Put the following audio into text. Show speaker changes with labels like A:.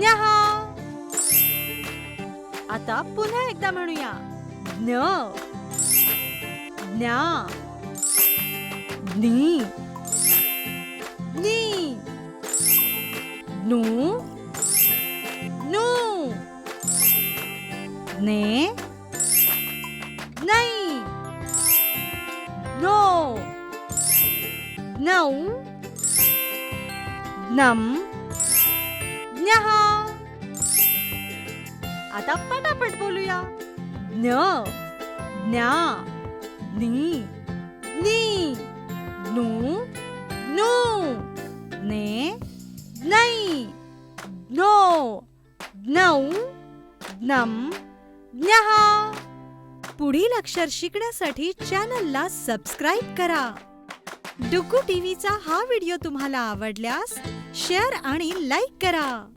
A: ज्ञः. आता पुन्हा एकदा म्हणूया. ज्ञ, ज्ञा, ज्ञी, ज्ञी, ज्ञू, ज्ञू, ज्ञे, ज्ञै, ज्ञो, ज्ञौ, ज्ञम, ज्ञः. आता पटापट बोलूया. ज्ञ, ज्ञा, ज्ञी, ज्ञी, ज्ञू, ज्ञू, ज्ञे, ज्ञै, ज्ञो, ज्ञौ, ज्ञम, ज्ञः. पुढील अक्षर शिकण्यासाठी चॅनलला सबस्क्राईब करा. डुग्गू टीव्हीचा हा व्हिडिओ तुम्हाला आवडल्यास शेअर आणि लाईक करा.